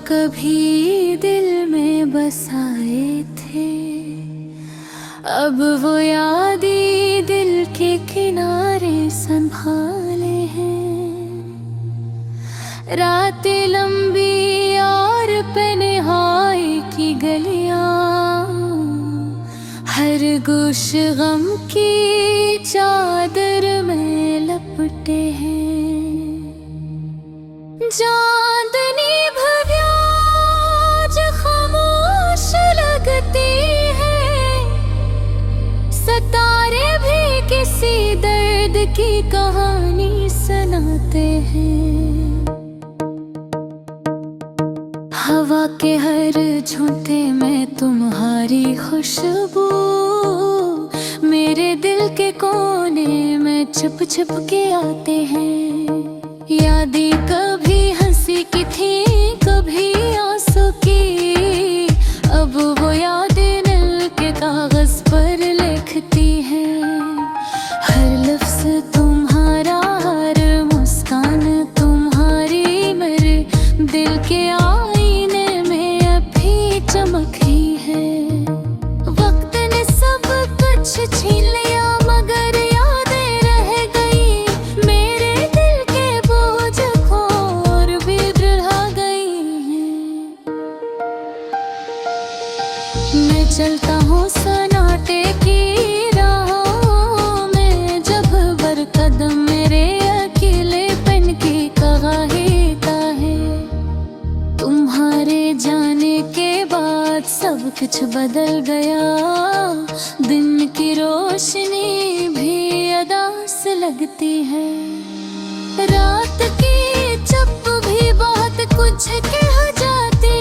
कभी दिल में बसाए थे, अब वो यादें दिल के किनारे संभाले हैं। रातें लंबी और तन्हाई की गलियां, हर गोश गम की चादर में लपटे हैं। चांदनी भव्य आज खामोश लगती है, सितारे भी किसी दर्द की कहानी सुनाते हैं। हवा के हर झोंके में तुम्हारी खुशबू, मेरे दिल के कोने में छुप छुप के आते हैं। यादें कभी हंसी की थी, कभी आंसू की, अब वो यादें दिल के कागज पर लिखती हैं। हर लफ्ज तुम्हारा, हर मुस्कान तुम्हारी, मेरे दिल के आईने में अभी चमक ही है। वक्त ने सब कुछ छीन लिया, मगर यादें रह गई, मेरे दिल के बोझ को और भी बढ़ा गई हैं। मैं चलता हूँ सन्नाटे की राहों में, जब बर कदम मेरे अकेलेपन की गवाही का है। तुम्हारे जाने के बाद सब कुछ बदल गया, दिन की रोशनी भी अदास लगती है। रात की चुप भी बहुत कुछ कह जाती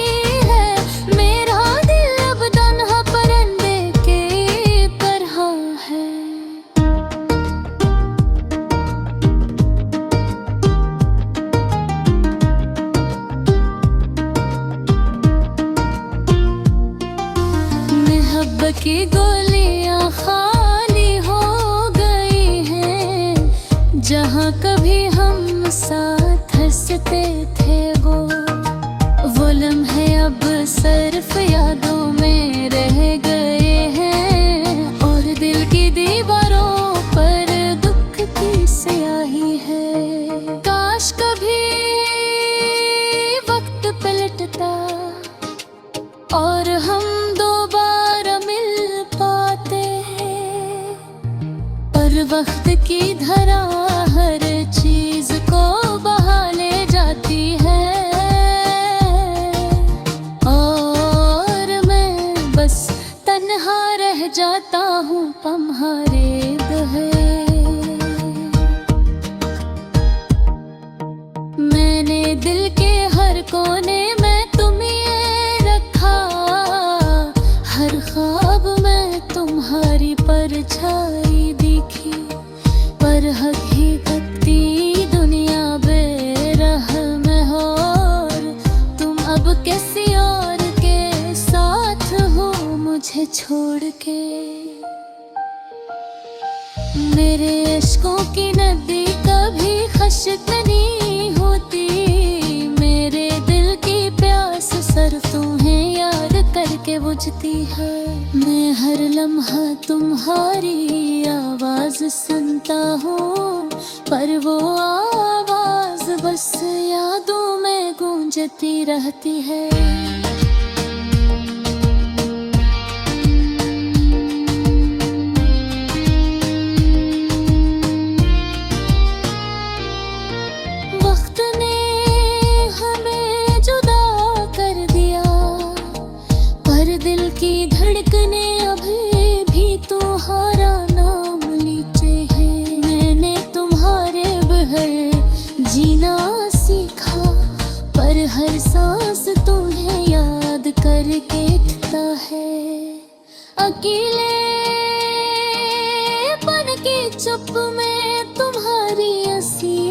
है, मेरा दिल अब तन्हा परिंदे की तरह है। मोहब्बत की गोलियां खाली हो गई हैं, जहाँ कभी हम साथ हंसते थे वो लम्हे अब सिर्फ यादों में रह गए हैं। और दिल की दीवारों पर दुख की स्याही है। काश कभी वक्त पलटता और हम दोबारा मिल पाते, पर वक्त की धारा हर चीज को बहा ले जाती है। और मैं बस तन्हा रह जाता हूँ तुम्हारे बहे। मैंने दिल के हर कोने में तुम्हें रखा, हर ख्वाब में तुम्हारी परछाई दिखी, पर हकीकत की दुनिया बेरहम है। और तुम अब किसी और के साथ हो मुझे छोड़ के। मेरे इश्कों की नदी कभी खश्क नहीं होती, मेरे दिल की प्यास सिर्फ तुम्हें याद करके बुझती है। मैं हर लम्हा तुम्हारी आवाज सुनता हूँ, पर वो आवाज बस यादों में गूंजती रहती है। वक्त ने हमें जुदा कर दिया, पर दिल की धड़कने अभी भी तुम्हारा नाम लीचे हैं। मैंने तुम्हारे बगैर जीना सीखा, पर हर सांस तुम्हें याद करके उठता है। अकेलेपन की चुप में तुम्हारी हंसी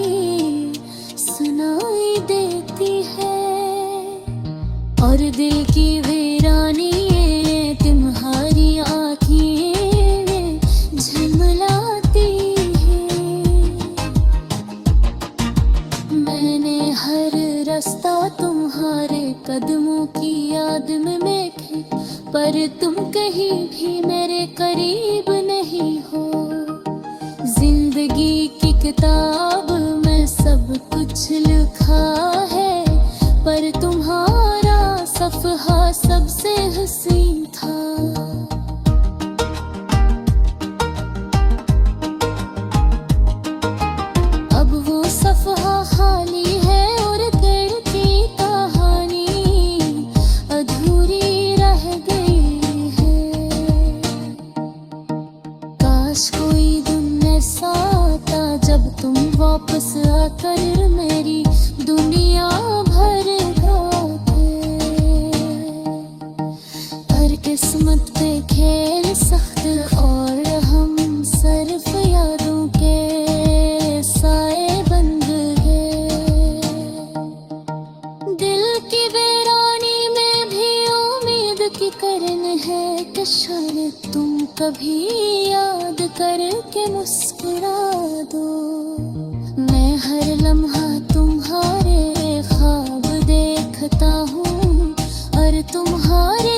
सुनाई देती है, और दिल की वीरानी तुम्हारी आँखें झिलमिलाती हैं। मैंने हर रास्ता तुम्हारे कदम भी मेरे करीब नहीं हो। जिंदगी की किताब में सब कुछ लिखा है, पर तुम्हारा सफ़हा सबसे हसीन था। अब वो सफ़हा खाली है और दिल की कहानी अधूरी रह गई है। काश कोई दिन ऐसा आता जब तुम वापस आकर मेरी दुनिया भर गाते। पर किस्मत पे खेल सख्त और हम सिर्फ यादों के साए बन गए। दिल की वीरानी में भी उम्मीद की किरण है कि शायद तुम कभी याद करके मुस्कुरा दो। मैं हर लम्हा तुम्हारे ख्वाब देखता हूँ और तुम्हारे